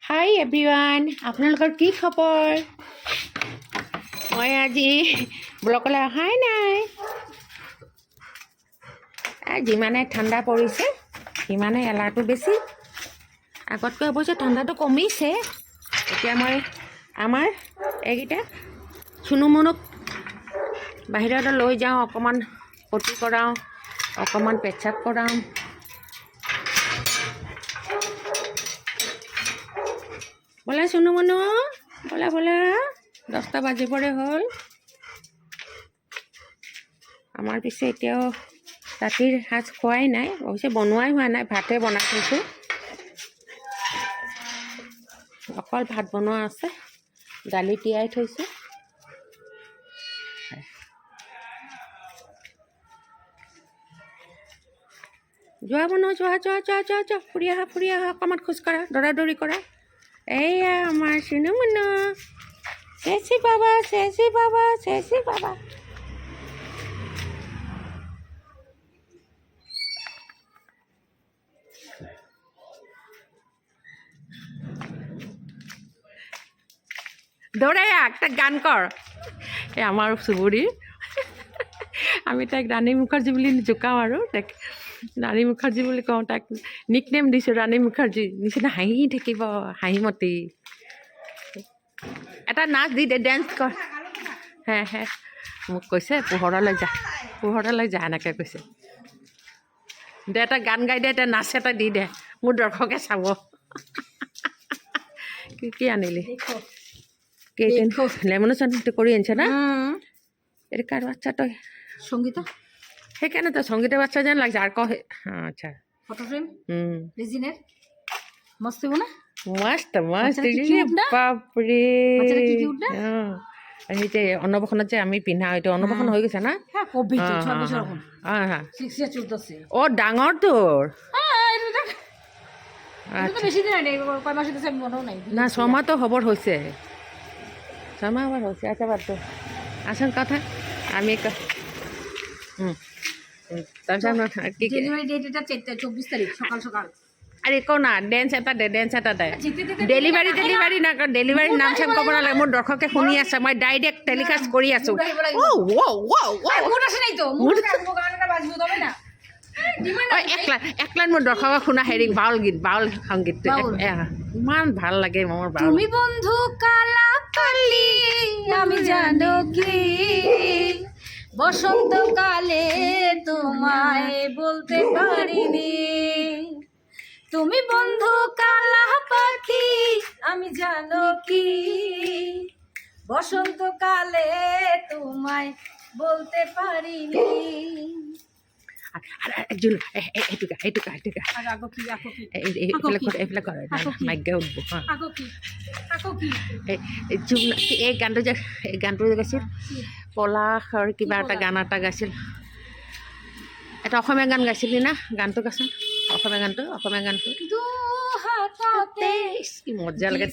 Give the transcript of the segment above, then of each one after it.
হাই everyone, আপোনালোকৰ কি খবৰ? মই আজি ব্লগলৈ অহাই নাই। যিমানে ঠাণ্ডা পৰিছে সিমানে এলাহটো বেছি। আগতকৈ অৱশ্যে ঠাণ্ডাটো কমিছে। এতিয়া মই আমাৰ এইকেইটা চুনুমুনুক বাহিৰত লৈ যাওঁ, অকণমান পটি কৰাওঁ, অকণমান পেচাব কৰাওঁ। ব'লা চুনুমুনু, ব'লা ব'লা, 10টা বাজিবৰে হ'ল। আমাৰ পিছে এতিয়াও ৰাতিৰ সাজ খোৱাই নাই, অৱশ্যে বনোৱাই হোৱা নাই, ভাতহে বনাই থৈছোঁ। অকল ভাত বনোৱা আছে, দালি তিয়াই থৈছোঁ। যোৱা বনোৱা, যোৱা যোৱা যোৱা যোৱা যোৱা, ফুৰি আহা, অকণমান খোজকাঢ়া, দৌৰা-দৌৰি কৰা। এইয়া আমাৰ চুনুমুনু, চেচি বাবা, চেচি বাবা, চেচি বাবা। দৌৰাই আহ, তাক গান কৰ। এই আমাৰ চুবুৰীৰ, আমি তাইক ৰাণী মুখাৰ্জী বুলি জোকাওঁ আৰু তাইক ৰাণী মুখাৰ্জী বুলি কওঁ। তাইক নিক নেম দিছোঁ ৰাণী মুখাৰ্জী, নিচিনা হাঁহি থাকিব, হাঁহিমতী। এটা নাচ দি দে, ডেন্স কৰ। হে মোক কৈছে পোহৰলৈ যা এনেকৈ কৈছে। দে এটা গান গাই দে, এটা নাচ এটা দি দে, মোৰ দৰ্শকে চাব। কি আনিলি? লেমনৰ চাটনিটো কৰি আনিছে না? এটা কাৰ বাচ্চা তই? সংগীতা। সেইকাৰণে তই সংগীতা বাচ্চা যেন লাগছে। আর কহে আচ্ছা, ফটো ফ্রেম রেজিনের মস্ত না, মস্ত বাচ্চারা কি cute না? বাপরে, বাচ্চারা কি cute না? সেই যে অন্নপ্রাশনত যে আমি পিন্ধা, এইটো অন্নপ্রাশন হৈ গৈছে না? হ্যাঁ কবি তো 6 বছর এখন হ্যাঁ 6 ইয়ার চলতেছে। ও ডাঙৰ তোৰ। এটা বেশি দিন নাই, কয় মাস হইছে আমি মনেও নাই। না 6 মাহ তো হবৰ হৈছে, 6 মাহ হবৰ হৈছে। আচ্ছা বাদ দে, আসল কথা আমি তাৰপিছত কি ডেলিভাৰি ডেট এটা 24 তাৰিখ সকাল সকাল। আৰে একো না, ডেন্স এটা দে, ডেলিভাৰী নকৰ, ডেলিভাৰীৰ নাম চাম ক'ব নালাগে। মোৰ দৰ্শকে শুনি আছে, মই ডাইৰেক্ট টেলিকাষ্ট কৰি আছোঁ। মুড আসে নাই তো, মুড গান এটা বাজবো তবে না। এক লাইন মোৰ দৰ্শকক শুনা, হেৰি বাউল সংগীতটো ইমান ভাল লাগে মোৰ। তুমি বন্ধু কালা কালি, আমি জানো কি বসন্তকালে তোমায় বলতে পারিনি। তুমি বন্ধু কালা পাখি, আমি জানো কি বসন্তকালে তোমায় বলতে পারিনি। এই গানটো যে গাইছিল পলাশৰ কিবা এটা গান এটা গাইছিল, এটা অসমীয়া গান গাইছিলি না? গানটো গাচোন, অসমীয়া গানটো কি মজা লাগে।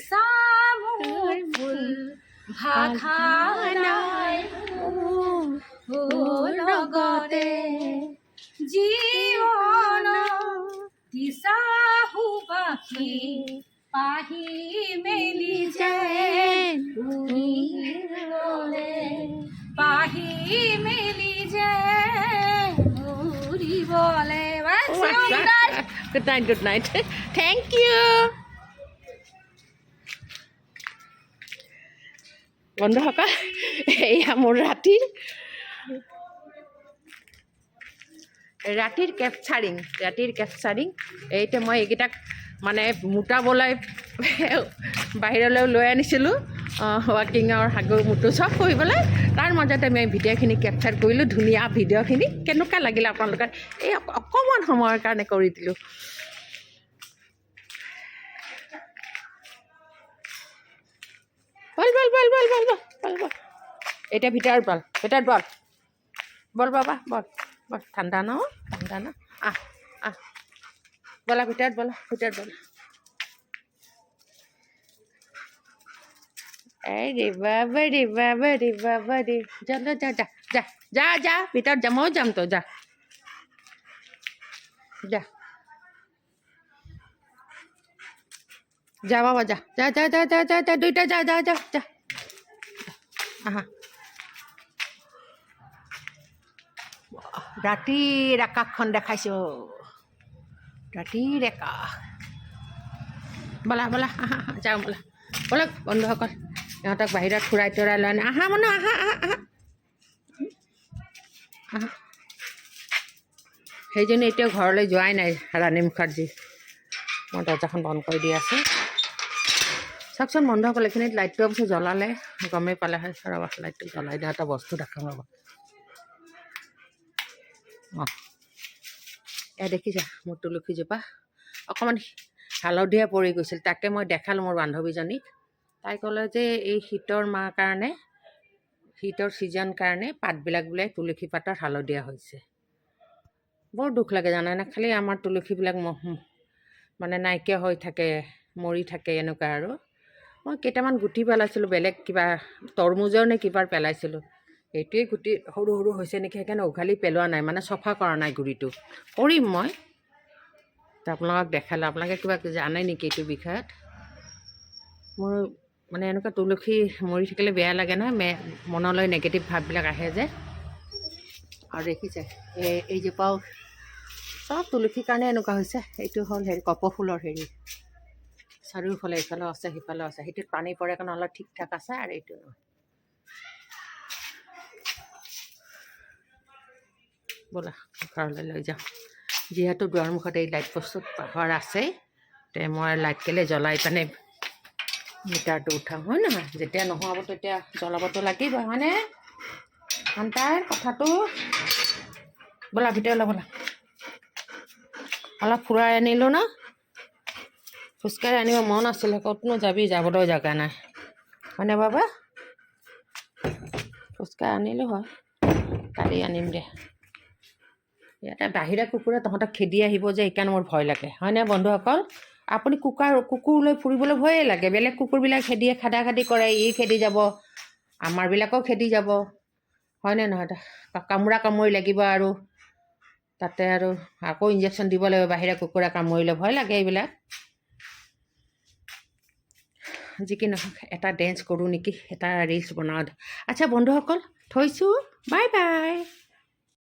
জীবন দিশাহু পাখি পাহি মেলি যায়, পাহি মেলি যায় উৰি বলে। গুড নাইট থেংক ইউ বন্ধুসকল। এয়া মোৰ ৰাতিৰ কেপচাৰিং। এইটো মই এইকেইটাক মানে মোটাবলৈ বাহিৰলৈ লৈ আনিছিলোঁ, ৱাকিঙৰ সাগু মুটু চব কৰিবলৈ। তাৰ মাজতে মই ভিডিঅ'খিনি কেপচাৰ কৰিলোঁ, ধুনীয়া ভিডিঅ'খিনি। কেনেকুৱা লাগিলে আপোনালোকৰ? এই অকণমান সময়ৰ কাৰণে কৰি দিলোঁ। বল এতিয়া ভিতৰত বল বাবা, বল ঠাণ্ডা ন আহ বলা ভিতৰত বলা। এই ৰে বাবা ৰে, যা ভিতৰত যা, ময়ো যাম তো, যা। যা বাবা যা যা যা যা যা যা যা দুইটা যা যা যা যা আহা ৰাতিৰ আকাশখন দেখাইছোঁ ৰাতিৰ আকাশ ব'লা ব'লা আহা আহা যাওঁ ব'লা ব'লক বন্ধুসকল ইহঁতক বাহিৰত ফুৰাই তুৰাই লৈ আনে আহা মানুহ আহা আহা আহা আহা সেইজনী এতিয়াও ঘৰলৈ যোৱাই নাই ৰাণী মুখাৰ্জী মই দৰ্জাখন বন্ধ কৰি দি আছোঁ চাওকচোন বন্ধুসকল এইখিনিত লাইটটো অৱশ্যে জ্বলালে গমেই পালে হয় ৰ'বা লাইটটো জ্বলাই দিয়া এটা বস্তু দেখাম ৰ'বা অঁ এয়া দেখিছা মোৰ তুলসীজোপা অকণমান হালধীয়া পৰি গৈছিল তাকে মই দেখালোঁ মোৰ বান্ধৱীজনীক তাই ক'লে যে এই শীতৰ মাহ কাৰণে শীতৰ ছিজন কাৰণে পাতবিলাক বোলে তুলসী পাতৰ হালধীয়া হৈছে বৰ দুখ লাগে জানানে খালি আমাৰ তুলসীবিলাক মানে নাইকিয়া হৈ থাকে মৰি থাকে এনেকুৱা আৰু মই কেইটামান গুটি পেলাইছিলোঁ বেলেগ কিবা তৰমুজৰ নে কিবাৰ পেলাইছিলোঁ এইটোৱে গুটি সৰু সৰু হৈছে নেকি সেইকাৰণে উঘালি পেলোৱা নাই মানে চফা কৰা নাই গুৰিটো কৰিম মই আপোনালোকক দেখালোঁ আপোনালোকে কিবা জানে নেকি এইটো বিষয়ত মোৰ মানে এনেকুৱা তুলসী মৰি থাকিলে বেয়া লাগে নহয় মনলৈ নেগেটিভ ভাৱবিলাক আহে যে আৰু দেখিছে এইজোপাও চব তুলসীৰ কাৰণে এনেকুৱা হৈছে এইটো হ'ল হেৰি কপৌফুলৰ হেৰি চাৰিওফালে ইফালেও আছে সিফালেও আছে সেইটোত পানী পৰে কাৰণে অলপ ঠিক ঠাক আছে আৰু এইটো নহয় ব'লা ঘৰলৈ লৈ যাওঁ যিহেতু দুৱাৰমুখত এই লাইট পোষ্টত পোহৰ আছেই তে মই লাইট কেলে জ্বলাই পিনে মিটাৰটো উঠাম হয় নহয় যেতিয়া নোহোৱাব তেতিয়া জ্বলাবতো লাগিব হয়নে সন্তাই কথাটো ব'লা ভিতৰলৈ ব'লা অলপ ফুৰাই আনিলোঁ ন খোজকাঢ়ি আনিব মন আছিলে ক'তনো যাবি যাবলৈ জেগা নাই হয়নে বাবা খোজকাঢ়ি আনিলোঁ হয় কালি আনিম দে ইয়াতে বাহিৰা কুকুৰে তহঁতক খেদি আহিব যে সেইকাৰণে মোৰ ভয় লাগে হয়নে বন্ধুসকল আপুনি কুকুৰ লৈ ফুৰিবলৈ ভয়ে লাগে বেলেগ কুকুৰবিলাক খেদিয়ে খাদা খাদি কৰে ই খেদি যাব আমাৰবিলাকো খেদি যাব হয়নে নহয় কামুৰি লাগিব আৰু তাতে আৰু আকৌ ইনজেকশ্যন দিব লাগিব বাহিৰা কুকুৰে কামুৰিলে ভয় লাগে এইবিলাক যি কি নহওক এটা ডেন্স কৰোঁ নেকি এটা ৰিলচ বনাওঁ আচ্ছা বন্ধুসকল থৈছোঁ বাই বাই